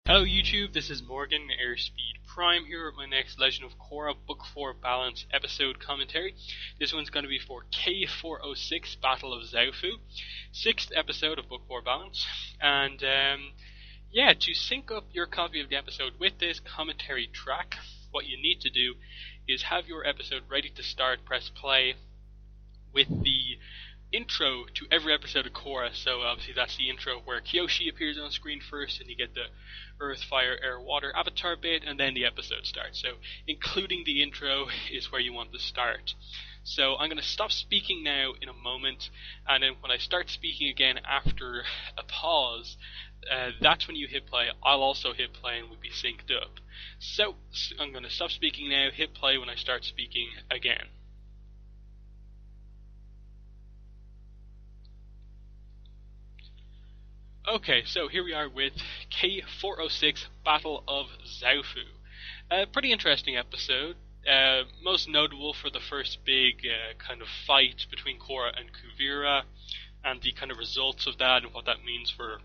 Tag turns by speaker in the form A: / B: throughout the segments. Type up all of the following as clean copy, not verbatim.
A: Hello YouTube, this is Morgan, Airspeed Prime here with my next Legend of Korra Book 4 Balance episode commentary. This one's going to be for K406 Battle of Zaofu, 6th episode of Book 4 Balance. And to sync up your copy of the episode with this commentary track, what you need to do is have your episode ready to start, press play with the intro to every episode of Korra. So obviously that's the intro where Kyoshi appears on screen first, and you get the Earth, Fire, Air, Water avatar bit, and then the episode starts. So including the intro is where you want to start. So I'm going to stop speaking now in a moment, and then when I start speaking again after a pause, that's when you hit play. I'll also hit play and we'll be synced up. So I'm going to stop speaking now, hit play when I start speaking again. Okay, so here we are with K406 Battle of Zaofu. A pretty interesting episode, most notable for the first big kind of fight between Korra and Kuvira, and the kind of results of that and what that means for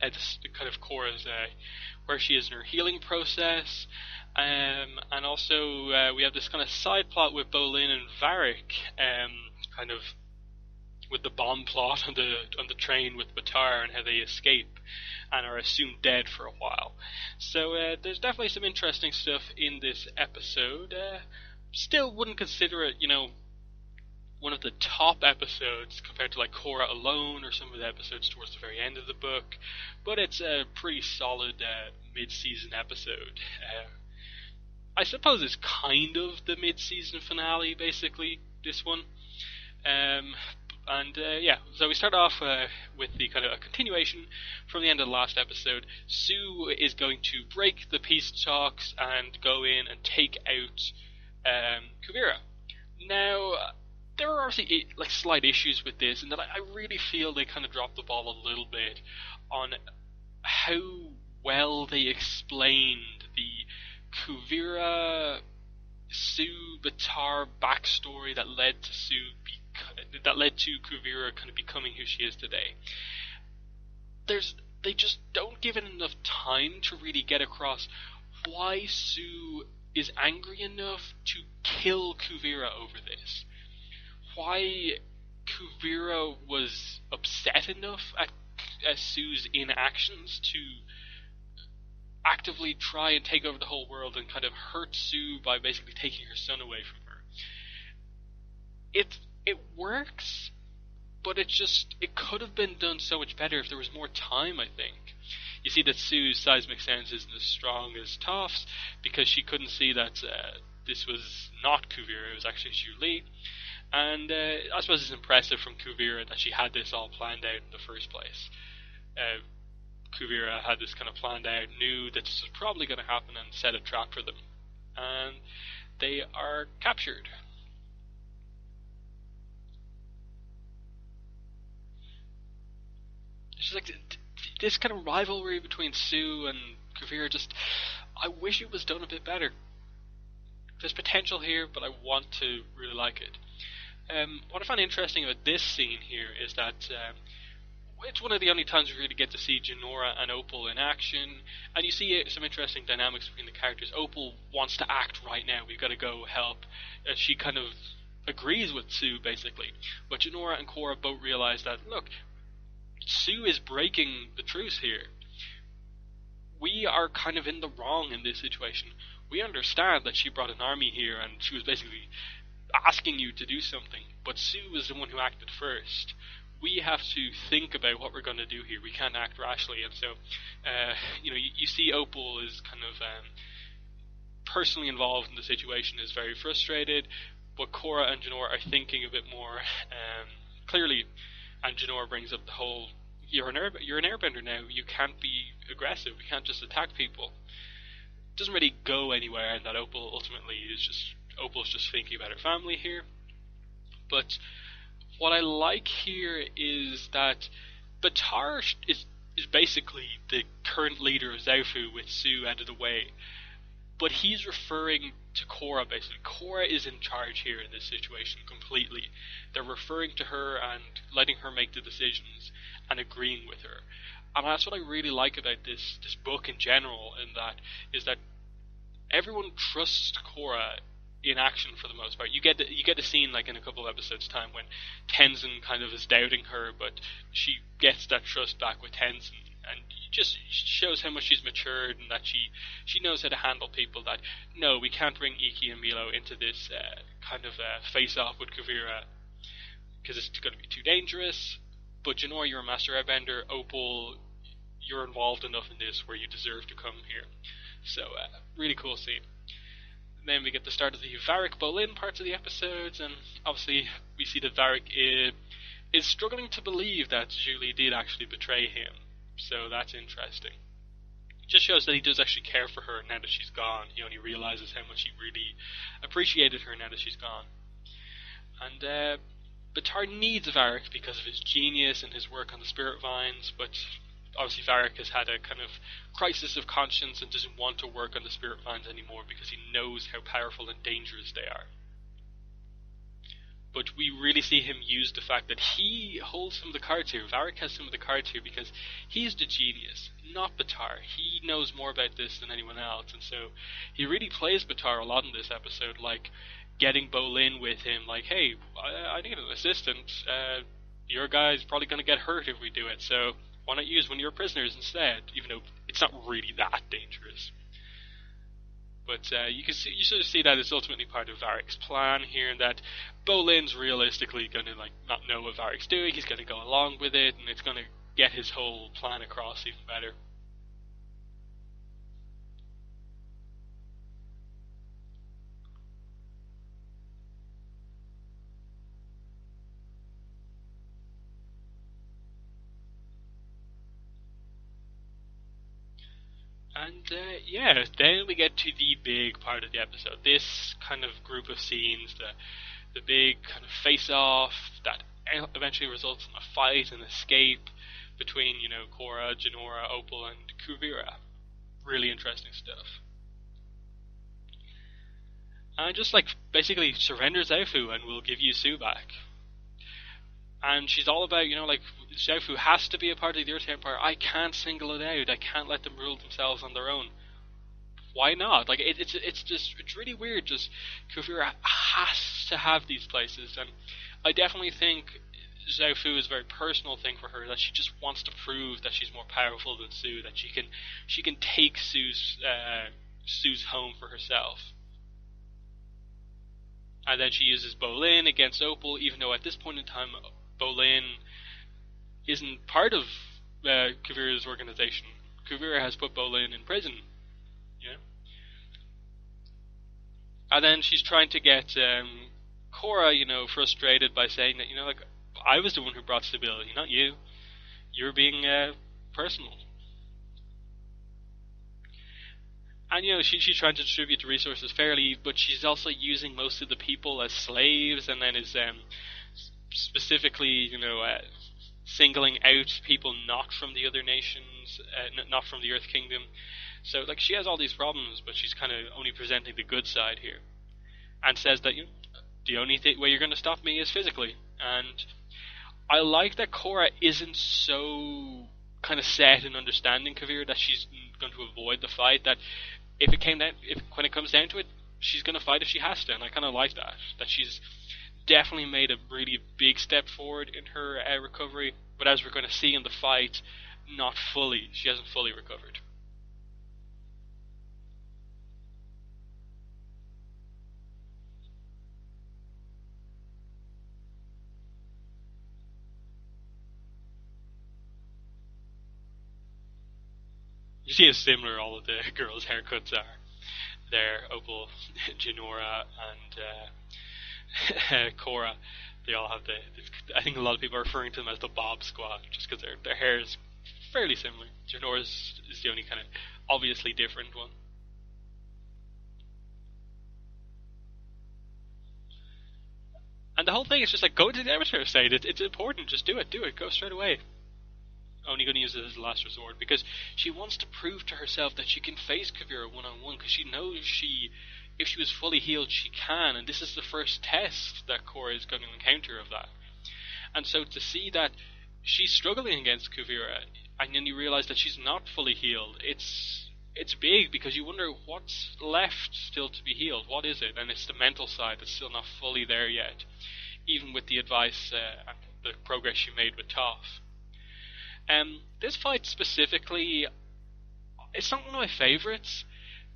A: kind of Korra's, where she is in her healing process. And also we have this kind of side plot with Bolin and Varric, kind of with the bomb plot on the train with Batar and how they escape and are assumed dead for a while. So there's definitely some interesting stuff in this episode. Still wouldn't consider it, one of the top episodes compared to like Korra Alone or some of the episodes towards the very end of the book, but it's a pretty solid mid-season episode. I suppose it's kind of the mid-season finale, basically, this one. So we start off with the kind of a continuation from the end of the last episode. Sue is going to break the peace talks and go in and take out Kuvira. Now, there are obviously like slight issues with this, and that I really feel they kind of dropped the ball a little bit on how well they explained the Kuvira Sue Batar backstory that led to Kuvira kind of becoming who she is today. They just don't give it enough time to really get across why Sue is angry enough to kill Kuvira over this. Why Kuvira was upset enough at Sue's inactions to actively try and take over the whole world and kind of hurt Sue by basically taking her son away from her. It works, but it could have been done so much better if there was more time, I think. You see that Sue's seismic sense isn't as strong as Toph's because she couldn't see that this was not Kuvira, it was actually Zhu Li. And I suppose it's impressive from Kuvira that she had this all planned out in the first place. Kuvira had this kind of planned out, knew that this was probably going to happen, and set a trap for them. And they are captured. It's just like this kind of rivalry between Sue and Kuvira, I wish it was done a bit better. There's potential here, but I want to really like it. What I find interesting about this scene here is that it's one of the only times we really get to see Jinora and Opal in action, and you see some interesting dynamics between the characters. Opal wants to act right now, we've got to go help. She kind of agrees with Sue, basically. But Jinora and Korra both realize that, look, Sue is breaking the truce here. We are kind of in the wrong in this situation. We understand that she brought an army here and she was basically asking you to do something, but Sue was the one who acted first. We have to think about what we're going to do here. We can't act rashly. And so, you see Opal is kind of personally involved in the situation, is very frustrated, but Korra and Jinora are thinking a bit more clearly. And Jinora brings up the whole, you're an airbender now, you can't be aggressive, we can't just attack people. It doesn't really go anywhere, and that Opal ultimately Opal's just thinking about her family here. But what I like here is that Batar is basically the current leader of Zaofu with Sue out of the way. But he's referring to Korra, basically. Korra is in charge here in this situation completely. They're referring to her and letting her make the decisions and agreeing with her. And that's what I really like about this book in general, and that is that everyone trusts Korra in action for the most part. You get the scene like in a couple of episodes time when Tenzin kind of is doubting her, but she gets that trust back with Tenzin, and it just shows how much she's matured and that she knows how to handle people. That no, we can't bring Iki and Milo into this kind of face off with Kuvira because it's going to be too dangerous. But Jinora, you're a master airbender. Opal, you're involved enough in this where you deserve to come here. So, really cool scene. And then we get the start of the Varric Bolin parts of the episodes, and obviously we see that Varric is struggling to believe that Julie did actually betray him. So that's interesting. It just shows that he does actually care for her now that she's gone. He only realizes how much he really appreciated her now that she's gone. And Batar needs Varric because of his genius and his work on the spirit vines, but obviously Varric has had a kind of crisis of conscience and doesn't want to work on the spirit vines anymore because he knows how powerful and dangerous they are. But we really see him use the fact that he holds some of the cards here. Varric has some of the cards here because he's the genius, not Batar. He knows more about this than anyone else, and so he really plays Batar a lot in this episode, like getting Bolin with him, like, hey, I need an assistant. Your guy's probably going to get hurt if we do it, so why not use one of your prisoners instead? Even though it's not really that dangerous. But you sort of see that it's ultimately part of Varric's plan here, and that Bolin's realistically going to not know what Varric's doing. He's going to go along with it, and it's going to get his whole plan across even better. And then we get to the big part of the episode. This kind of group of scenes, the big kind of face-off that eventually results in a fight and escape between, Korra, Jinora, Opal, and Kuvira. Really interesting stuff. And just basically surrender Zaofu and we'll give you Su back. And she's all about, Zaofu has to be a part of the Earth Empire. I can't single it out. I can't let them rule themselves on their own. Why not? It's really weird. Just Kuvira has to have these places, and I definitely think Zaofu is a very personal thing for her. That she just wants to prove that she's more powerful than Su. That she can take Su's home for herself. And then she uses Bolin against Opal, even though at this point in time, Bolin isn't part of Kuvira's organization. Kuvira has put Bolin in prison. And then she's trying to get Korra, frustrated by saying that, I was the one who brought stability, not you. You're being personal. And, she's trying to distribute the resources fairly, but she's also using most of the people as slaves, and then is specifically, singling out people not from the other nations, not from the Earth Kingdom. So, she has all these problems, but she's kind of only presenting the good side here. And says that, the only way you're going to stop me is physically. And I like that Korra isn't so kind of set in understanding Kuvira that she's going to avoid the fight, that when it comes down to it, she's going to fight if she has to, and I kind of like that. That she's definitely made a really big step forward in her recovery, but as we're going to see in the fight, not fully. She hasn't fully recovered. You see how similar all of the girls' haircuts are. There, Opal, Jinora, and Korra, they all have I think a lot of people are referring to them as the Bob Squad, just because their hair is fairly similar. Jinora's is the only kind of obviously different one. And the whole thing is just go to the amateur side. It's important. Just do it. Go straight away. Only going to use it as a last resort because she wants to prove to herself that she can face Kuvira one-on-one, because she knows if she was fully healed, she can, and this is the first test that Korra is going to encounter of that. And so to see that she's struggling against Kuvira, and then you realize that she's not fully healed. It's big, because you wonder what's left still to be healed. What is it? And it's the mental side that's still not fully there yet, even with the advice and the progress she made with Toph. This fight specifically, it's not one of my favourites,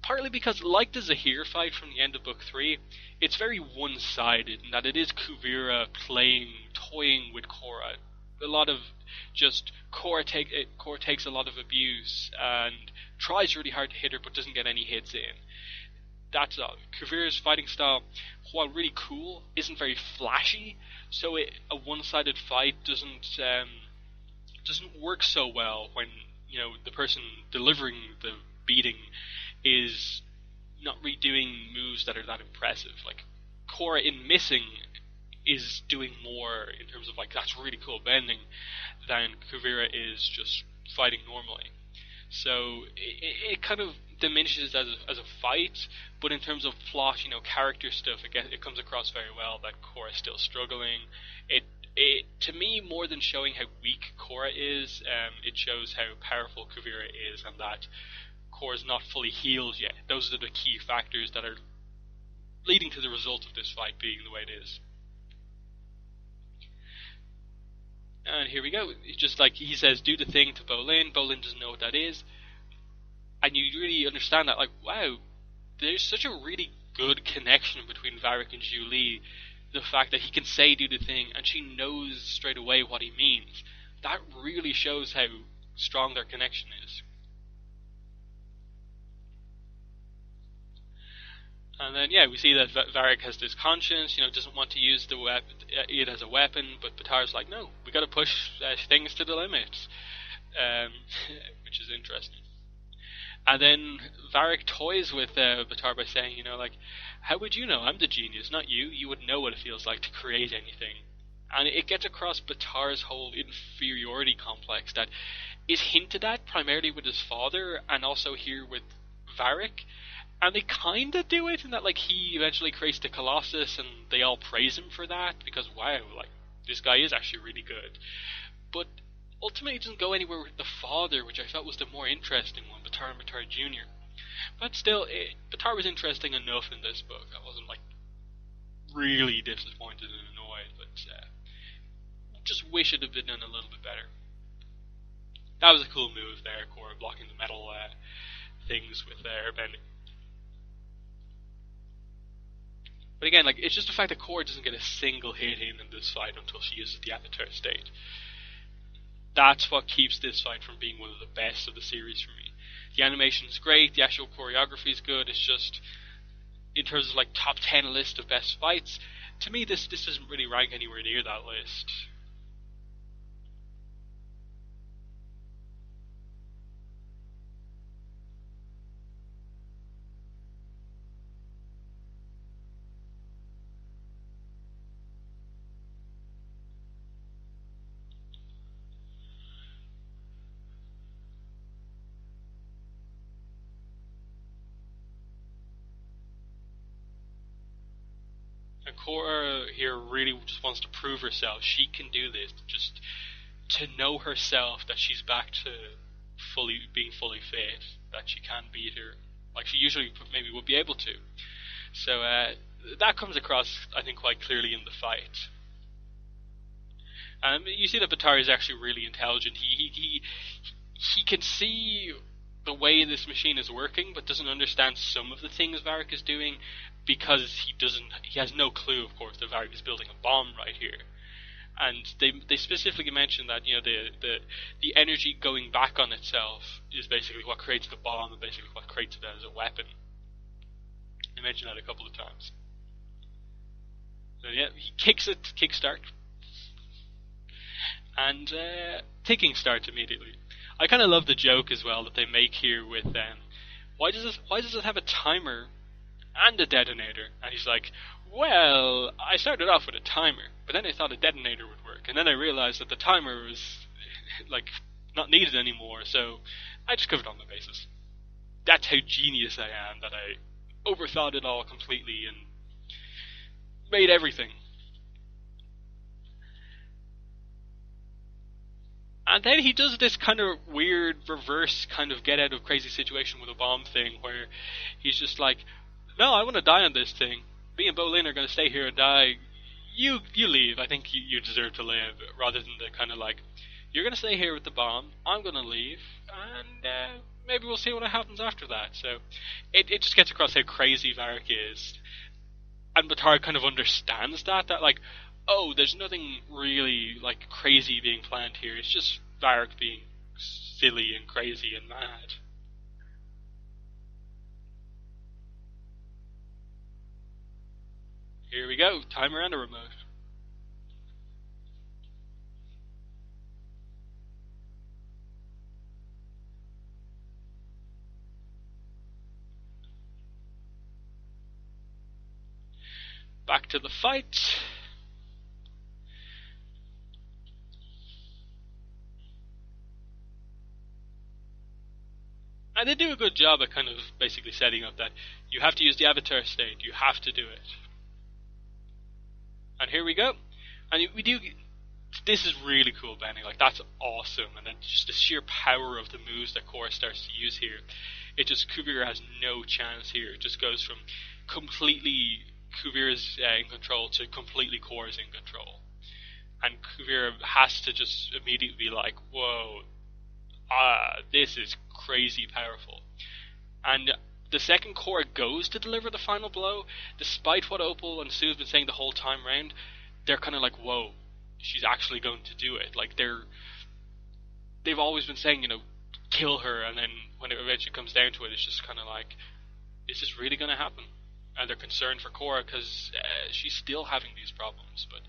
A: partly because, like the Zahir fight from the end of Book 3, it's very one-sided in that it is Kuvira toying with Korra. A lot of just Korra takes a lot of abuse and tries really hard to hit her but doesn't get any hits in. That's all. Kuvira's fighting style, while really cool, isn't very flashy, so a one-sided fight doesn't work so well when, you know, the person delivering the beating is not really doing moves that are that impressive. Like, Korra in missing is doing more in terms of, like, that's really cool bending, than Kuvira is just fighting normally. So it kind of diminishes as a fight, but in terms of plot, you know, character stuff, it comes across very well that Korra's still struggling. It to me, more than showing how weak Korra is, it shows how powerful Kuvira is, and that Korra's not fully healed yet. Those are the key factors that are leading to the result of this fight being the way it is. And here we go. It's just like he says, do the thing to Bolin. Bolin doesn't know what that is. And you really understand that, like, wow, there's such a really good connection between Varric and Zhu Li. The fact that he can say do the thing and she knows straight away what he means. That really shows how strong their connection is. And then, yeah, we see that Varric has this conscience, you know, doesn't want to use it as a weapon, but Batar's like, no, we got to push things to the limit, which is interesting. And then Varric toys with Batar by saying, you know, like, how would you know? I'm the genius, not you. You would know what it feels like to create anything. And it gets across Batar's whole inferiority complex that is hinted at primarily with his father and also here with Varric. And they kind of do it in that, like, he eventually creates the Colossus and they all praise him for that because, wow, like, this guy is actually really good. But ultimately it doesn't go anywhere with the father, which I felt was the more interesting one, Batar and Batar Jr. But still, Batar was interesting enough in this book. I wasn't, like, really disappointed and annoyed, but just wish it had been done a little bit better. That was a cool move there, Korra blocking the metal things with airbending. But again, like, it's just the fact that Korra doesn't get a single hit in this fight until she uses the Avatar state. That's what keeps this fight from being one of the best of the series for me. The animation is great, the actual choreography is good, it's just, in terms of, like, top 10 list of best fights, to me this doesn't really rank anywhere near that list. And Korra here really just wants to prove herself. She can do this. Just to know herself that she's back to being fully fit, that she can beat her like she usually maybe would be able to. So that comes across, I think, quite clearly in the fight. You see that Batar is actually really intelligent. He can see the way this machine is working, but doesn't understand some of the things Varric is doing because he has no clue, of course, that Varric is building a bomb right here. And they specifically mention that, you know, the energy going back on itself is basically what creates the bomb and basically what creates it as a weapon. They mention that a couple of times. So yeah, he kicks it, kickstart. And ticking starts immediately. I kind of love the joke as well that they make here with why does it have a timer and a detonator? And he's like, well, I started off with a timer, but then I thought a detonator would work, and then I realized that the timer was like not needed anymore, so I just covered all my bases. That's how genius I am, that I overthought it all completely and made everything. And then he does this kind of weird reverse kind of get out of crazy situation with a bomb thing where he's just like, no, I want to die on this thing. Me and Bolin are going to stay here and die. You leave. I think you deserve to live. Rather than the kind of like, you're going to stay here with the bomb, I'm going to leave, and maybe we'll see what happens after that. So it just gets across how crazy Varric is. And Batara kind of understands that like, oh, there's nothing really like crazy being planned here. It's just Varric being silly and crazy and mad. Here we go, timer and a remote. Back to the fight. And they do a good job at kind of basically setting up that you have to use the Avatar state, you have to do it. And here we go. And we do... This is really cool bending, like that's awesome. And then just the sheer power of the moves that Korra starts to use here. It just, Kuvira has no chance here. It just goes from completely Kuvira's in control to completely Korra's in control. And Kuvira has to just immediately be like, whoa, this is crazy powerful. And the second Korra goes to deliver the final blow, despite what Opal and Sue have been saying the whole time round, they're kind of like, whoa, she's actually going to do it. Like, they've always been saying, kill her, and then when it eventually comes down to it, it's just kind of like, is this really going to happen? And they're concerned for Korra because she's still having these problems. But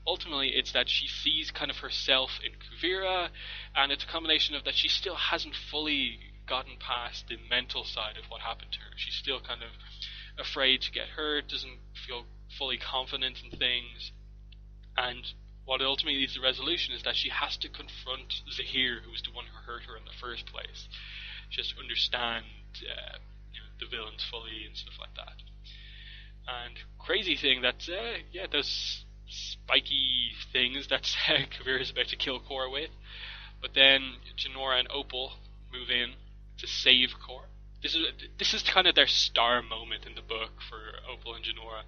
A: ultimately, it's that she sees kind of herself in Kuvira, and it's a combination of that she still hasn't fully gotten past the mental side of what happened to her. She's still kind of afraid to get hurt, doesn't feel fully confident in things, and what ultimately leads to resolution is that she has to confront Zahir, who was the one who hurt her in the first place. Just understand the villains fully and stuff like that. And crazy thing that those spiky things that Kuvira is about to kill Korra with, but then Jinora and Opal move in to save Korra. This is kind of their star moment in the book for Opal and Jinora,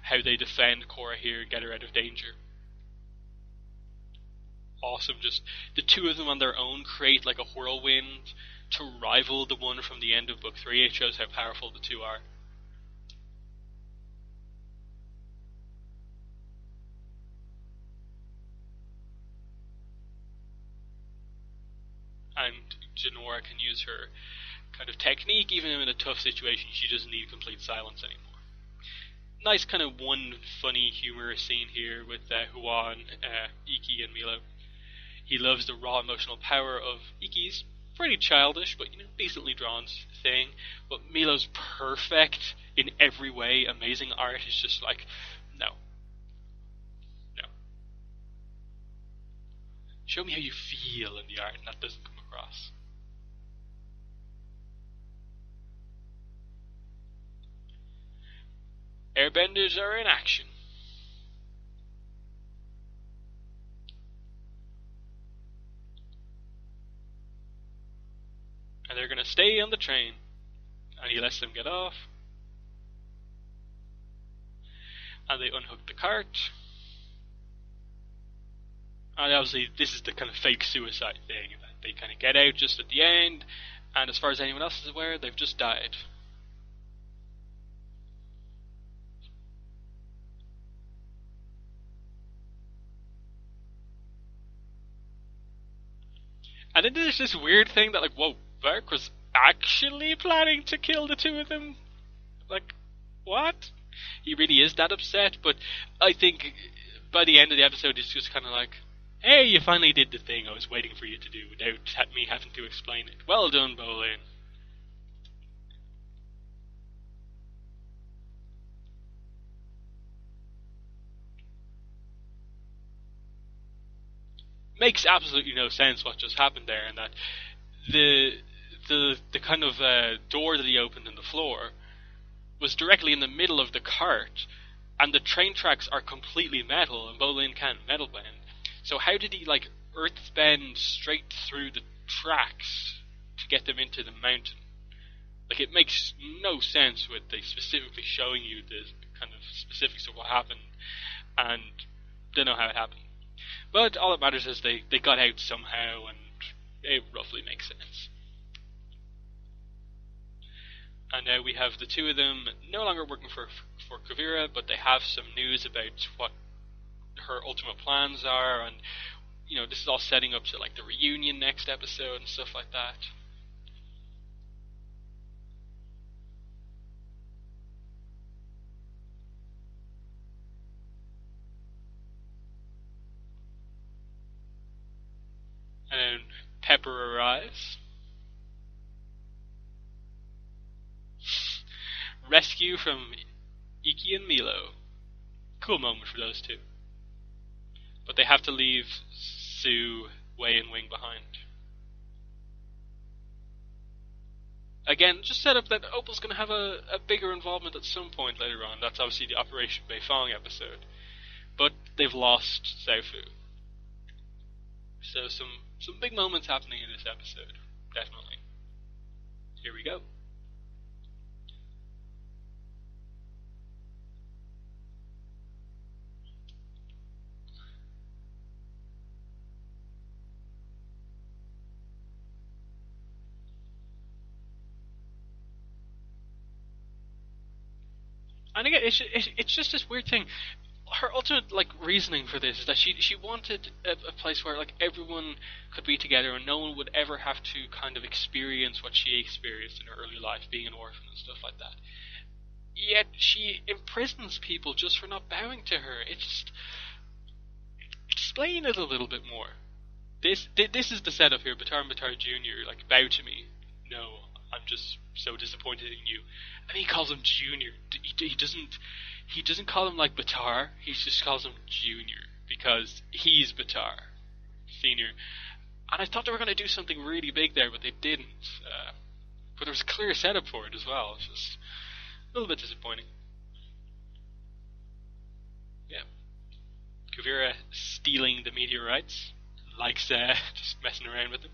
A: how they defend Korra here and get her out of danger. Awesome, just the two of them on their own create like a whirlwind to rival the one from the end of book 3. It shows how powerful the two are. And Jinora can use her kind of technique, even in a tough situation. She doesn't need complete silence anymore. Nice kind of one funny, humorous scene here with Huan, Iki, and Milo. He loves the raw emotional power of Iki's pretty childish, but decently drawn thing. But Milo's perfect in every way. Amazing art is just like, no. Show me how you feel in the art, and that doesn't come across. Airbenders are in action. And they're going to stay on the train. And he lets them get off. And they unhook the cart. And obviously this is the kind of fake suicide thing. They kind of get out just at the end. And as far as anyone else is aware, they've just died. And then there's this weird thing that, like, whoa, Varric was actually planning to kill the two of them? Like, what? He really is that upset, but I think by the end of the episode, it's just kind of like, hey, you finally did the thing I was waiting for you to do without me having to explain it. Well done, Bolin. Makes absolutely no sense what just happened there, and that the kind of door that he opened in the floor was directly in the middle of the cart, and the train tracks are completely metal, and Bolin can't metal bend. So how did he, like, earthbend straight through the tracks to get them into the mountain. Like, it makes no sense with they specifically showing you the kind of specifics of what happened, and don't know how it happened. But all that matters is they got out somehow, and it roughly makes sense. And now we have the two of them no longer working for Kuvira, but they have some news about what her ultimate plans are, and this is all setting up to like the reunion next episode and stuff like that. And then Pepper arrives. Rescue from Iki and Milo. Cool moment for those two. But they have to leave Sue, Wei, and Wing behind. Again, just set up that Opal's going to have a bigger involvement at some point later on. That's obviously the Operation Beifong episode. But they've lost Zaofu. So some big moments happening in this episode. Definitely. Here we go. And again, it's just this weird thing. Her ultimate reasoning for this is that she wanted a place where everyone could be together and no one would ever have to kind of experience what she experienced in her early life, being an orphan and stuff like that. Yet she imprisons people just for not bowing to her. It's just, explain it a little bit more. This is the setup here. Batar and Batar Jr. Bow to me. No, I'm just so disappointed in you. And he calls him Junior. He doesn't call him Batar. He just calls him Junior because he's Batar Senior. And I thought they were going to do something really big there, but they didn't. But there was a clear setup for it as well. It's just a little bit disappointing. Yeah. Kuvira stealing the meteorites. Likes just messing around with them.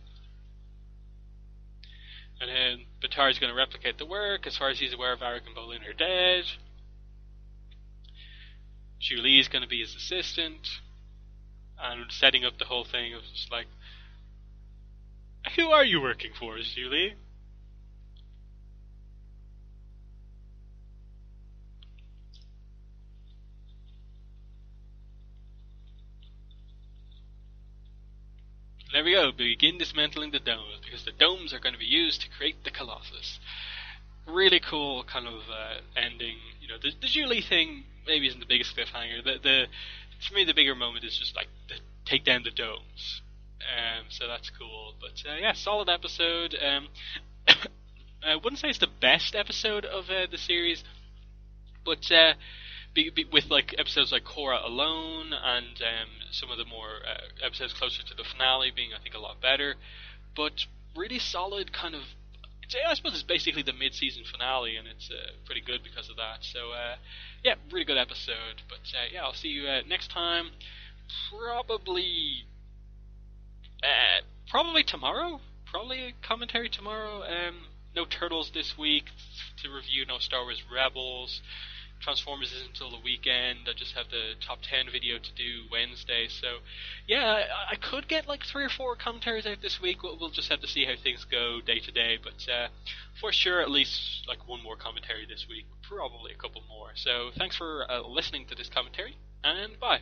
A: And then Batar's going to replicate the work. As far as he's aware, Varric and Bolin are dead. Julie is going to be his assistant. And setting up the whole thing of just who are you working for, Julie? There we go, begin dismantling the domes, because the domes are going to be used to create the Colossus. Really cool kind of ending. The Julie thing maybe isn't the biggest cliffhanger. For me, the bigger moment is just take down the domes. So that's cool. But yeah, solid episode. I wouldn't say it's the best episode of the series, but with episodes like Korra alone and some of the more episodes closer to the finale being, I think, a lot better, but really solid kind of. I suppose it's basically the mid-season finale, and it's pretty good because of that. So yeah, really good episode. But yeah, I'll see you next time. Probably tomorrow. Probably a commentary tomorrow. No Turtles this week to review. No Star Wars Rebels. Transformers isn't until the weekend. I just have the top 10 video to do Wednesday. So yeah, I could get 3 or 4 commentaries out this week. We'll just have to see how things go day to day. But for sure, at least 1 more commentary this week. Probably a couple more. So thanks for listening to this commentary, and bye.